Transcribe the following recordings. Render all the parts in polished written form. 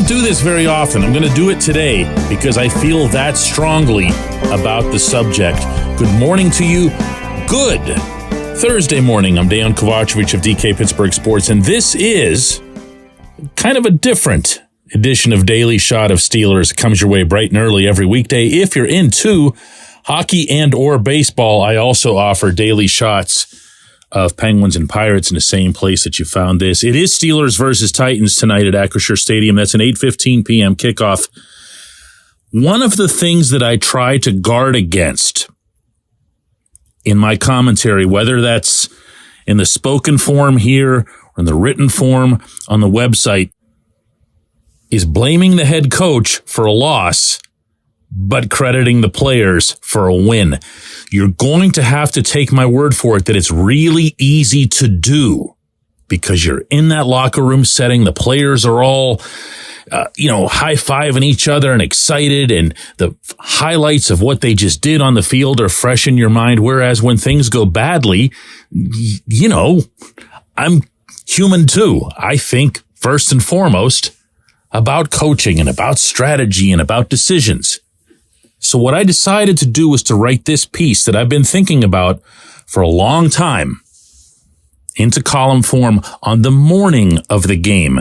don't do this very often. I'm going to do it today because I feel that strongly about the subject. Good morning to you. Good Thursday morning. I'm Dejan Kovacevic of DK Pittsburgh Sports, and this is kind of a different edition of Daily Shot of Steelers. It comes your way bright and early every weekday. If you're into hockey and or baseball, I also offer daily shots of Penguins and Pirates in the same place that you found this. It is Steelers versus Titans tonight at Acrisure Stadium. That's an 8:15 p.m. kickoff. One of the things that I try to guard against in my commentary, whether that's in the spoken form here or in the written form on the website, is blaming the head coach for a loss, but crediting the players for a win. You're going to have to take my word for it that it's really easy to do because you're in that locker room setting. The players are all, high-fiving each other and excited, and the highlights of what they just did on the field are fresh in your mind. Whereas when things go badly, I'm human too. I think first and foremost about coaching and about strategy and about decisions. So what I decided to do was to write this piece that I've been thinking about for a long time into column form on the morning of the game,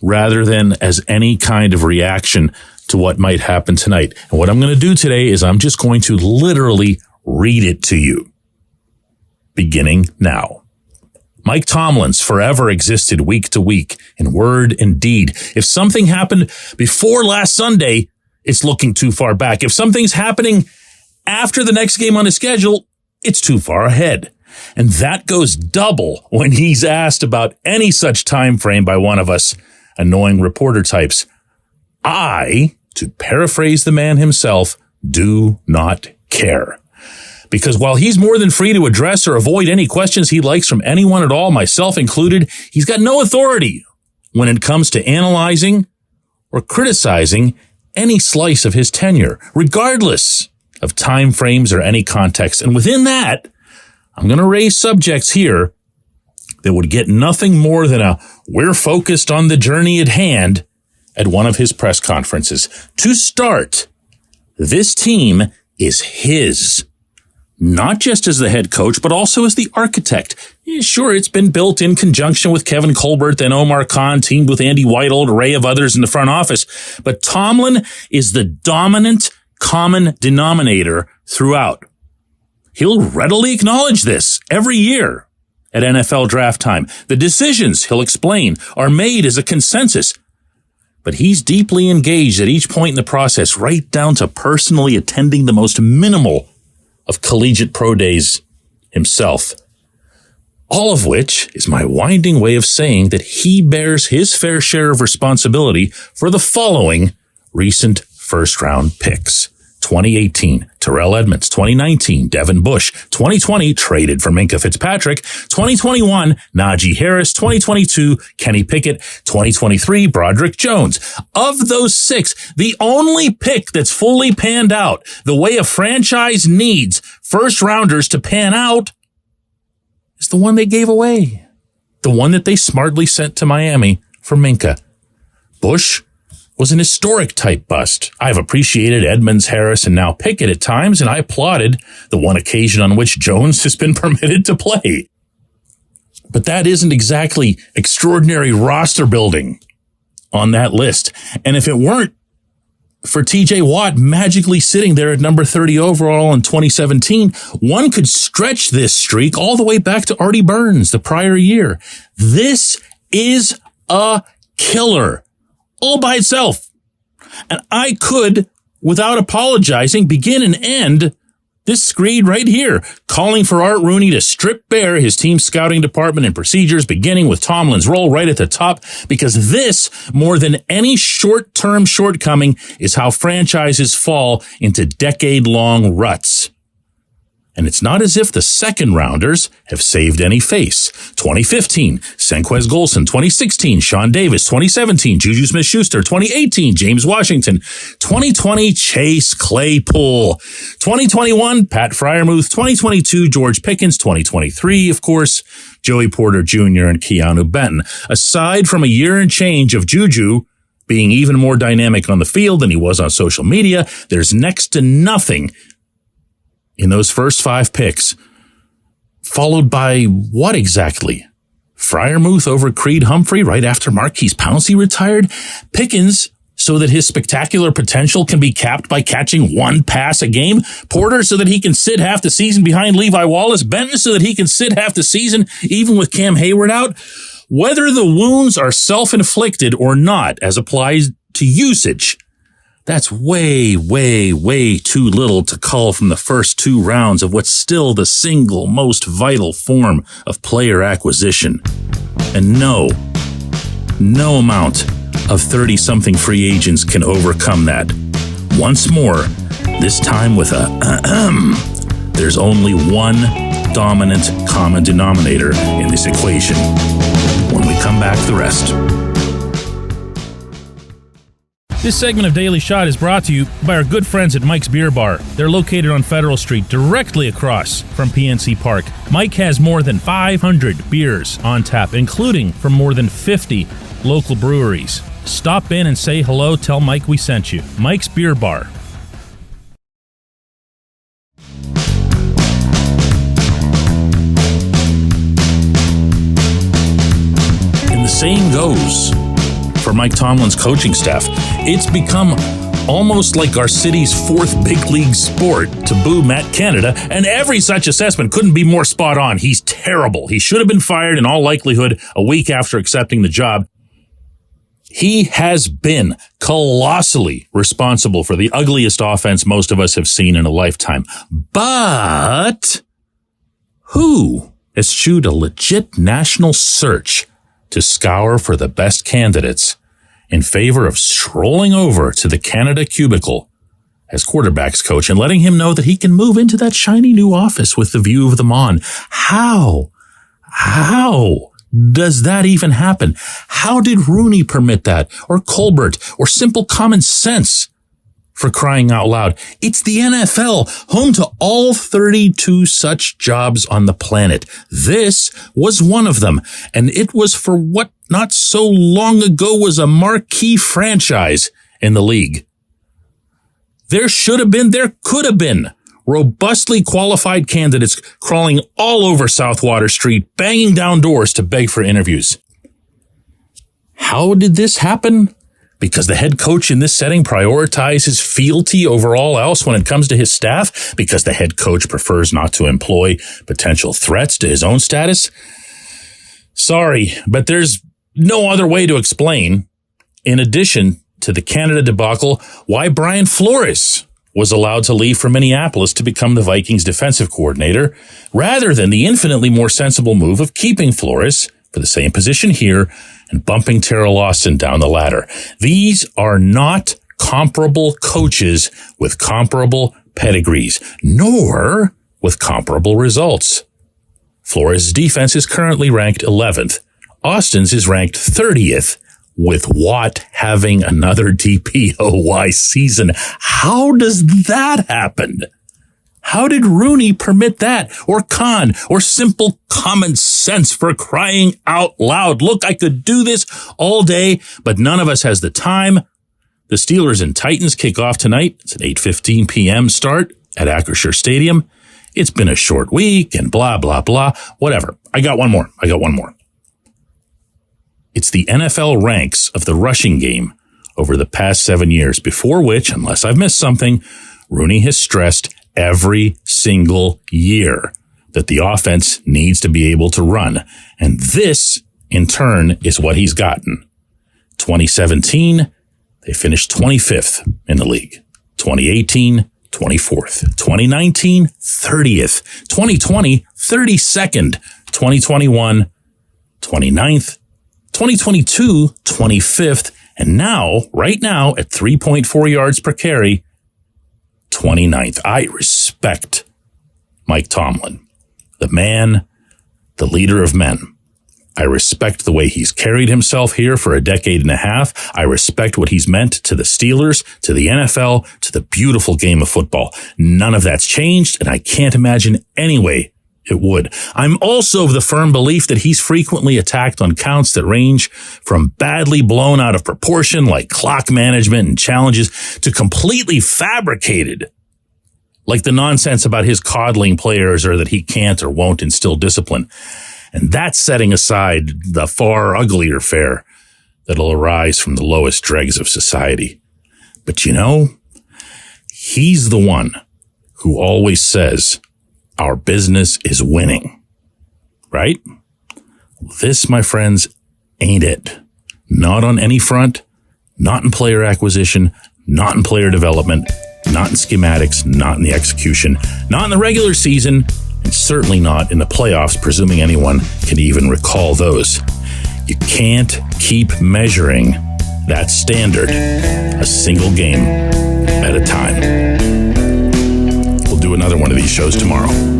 rather than as any kind of reaction to what might happen tonight. And what I'm going to do today is I'm just going to literally read it to you, beginning now. Mike Tomlin's forever existed week to week in word and deed. If something happened before last Sunday, it's looking too far back. If something's happening after the next game on his schedule, it's too far ahead. And that goes double when he's asked about any such time frame by one of us annoying reporter types. I, to paraphrase the man himself, do not care. Because while he's more than free to address or avoid any questions he likes from anyone at all, myself included, he's got no authority when it comes to analyzing or criticizing any slice of his tenure, regardless of time frames or any context. And within that, I'm going to raise subjects here that would get nothing more than a "we're focused on the journey at hand" at one of his press conferences. To start, this team is his. Not just as the head coach, but also as the architect. Yeah, sure, it's been built in conjunction with Kevin Colbert and Omar Khan, teamed with Andy Whitehall, an array of others in the front office. But Tomlin is the dominant common denominator throughout. He'll readily acknowledge this every year at NFL draft time. The decisions, he'll explain, are made as a consensus. But he's deeply engaged at each point in the process, right down to personally attending the most minimal of collegiate pro days himself. All of which is my winding way of saying that he bears his fair share of responsibility for the following recent first-round picks. 2018, Terrell Edmonds. 2019, Devin Bush. 2020, traded for Minkah Fitzpatrick. 2021, Najee Harris. 2022, Kenny Pickett. 2023, Broderick Jones. Of those six, the only pick that's fully panned out the way a franchise needs first-rounders to pan out is the one they gave away. The one that they smartly sent to Miami for Minkah. Bush was an historic type bust. I've appreciated Edmonds, Harris, and now Pickett at times, and I applauded the one occasion on which Jones has been permitted to play. But that isn't exactly extraordinary roster building on that list. And if it weren't for TJ Watt magically sitting there at number 30 overall in 2017, one could stretch this streak all the way back to Artie Burns the prior year. This is a killer all by itself. And I could, without apologizing, begin and end this screed right here, calling for Art Rooney to strip bare his team's scouting department and procedures, beginning with Tomlin's role right at the top, because this, more than any short-term shortcoming, is how franchises fall into decade-long ruts. And it's not as if the second rounders have saved any face. 2015, Senquez Golson. 2016, Sean Davis. 2017, Juju Smith-Schuster. 2018, James Washington. 2020, Chase Claypool. 2021, Pat Freiermuth. 2022, George Pickens. 2023, of course, Joey Porter Jr. and Keanu Benton. Aside from a year and change of Juju, being even more dynamic on the field than he was on social media. There's next to nothing in those first 5 picks. Followed by what exactly? Freiermuth over Creed Humphrey right after Marquise Pouncey retired? Pickens so that his spectacular potential can be capped by catching 1 pass a game? Porter so that he can sit half the season behind Levi Wallace? Benton so that he can sit half the season even with Cam Hayward out? Whether the wounds are self-inflicted or not as applies to usage, that's way, way, way too little to cull from the first 2 rounds of what's still the single most vital form of player acquisition. And no amount of 30-something free agents can overcome that. Once more, this time with a there's only one dominant common denominator in this equation. When we come back, the rest. This segment of Daily Shot is brought to you by our good friends at Mike's Beer Bar. They're located on Federal Street, directly across from PNC Park. Mike has more than 500 beers on tap, including from more than 50 local breweries. Stop in and say hello. Tell Mike we sent you. Mike's Beer Bar. And the same goes for Mike Tomlin's coaching staff. It's become almost like our city's 4th big league sport to boo Matt Canada, and every such assessment couldn't be more spot on. He's terrible. He should have been fired in all likelihood a week after accepting the job. He has been colossally responsible for the ugliest offense most of us have seen in a lifetime. But who eschewed a legit national search to scour for the best candidates in favor of strolling over to the Canada cubicle as quarterbacks coach and letting him know that he can move into that shiny new office with the view of them on? How does that even happen? How did Rooney permit that? Or Colbert? Or simple common sense? For crying out loud. It's the NFL, home to all 32 such jobs on the planet. This was one of them, and it was for what not so long ago was a marquee franchise in the league. There should have been, there could have been robustly qualified candidates crawling all over South Water Street, banging down doors to beg for interviews. How did this happen? Because the head coach in this setting prioritizes fealty over all else when it comes to his staff? Because the head coach prefers not to employ potential threats to his own status? Sorry, but there's no other way to explain, in addition to the Canada debacle, why Brian Flores was allowed to leave for Minneapolis to become the Vikings defensive coordinator, rather than the infinitely more sensible move of keeping Flores for the same position here and bumping Terrell Lawson down the ladder. These are not comparable coaches with comparable pedigrees, nor with comparable results. Flores' defense is currently ranked 11th. Austin's is ranked 30th, with Watt having another DPOY season. How does that happen? How did Rooney permit that? Or Khan? Or simple common sense, for crying out loud? Look, I could do this all day, but none of us has the time. The Steelers and Titans kick off tonight. It's an 8:15 p.m. start at Acrisure Stadium. It's been a short week and blah, blah, blah. Whatever. I got one more. It's the NFL ranks of the rushing game over the past 7 years, before which, unless I've missed something, Rooney has stressed every single year that the offense needs to be able to run. And this, in turn, is what he's gotten. 2017, they finished 25th in the league. 2018, 24th. 2019, 30th. 2020, 32nd. 2021, 29th. 2022, 25th. And now, right now, at 3.4 yards per carry, 29th. I respect Mike Tomlin, the man, the leader of men. I respect the way he's carried himself here for a decade and a half. I respect what he's meant to the Steelers, to the NFL, to the beautiful game of football. None of that's changed, and I can't imagine any way It would. I'm also of the firm belief that he's frequently attacked on counts that range from badly blown out of proportion, like clock management and challenges, to completely fabricated, like the nonsense about his coddling players or that he can't or won't instill discipline. And that's setting aside the far uglier fare that'll arise from the lowest dregs of society. But he's the one who always says, our business is winning, right? This, my friends, ain't it. Not on any front, not in player acquisition, not in player development, not in schematics, not in the execution, not in the regular season, and certainly not in the playoffs, presuming anyone can even recall those. You can't keep measuring that standard a single game at a time. We'll do another one of these shows tomorrow.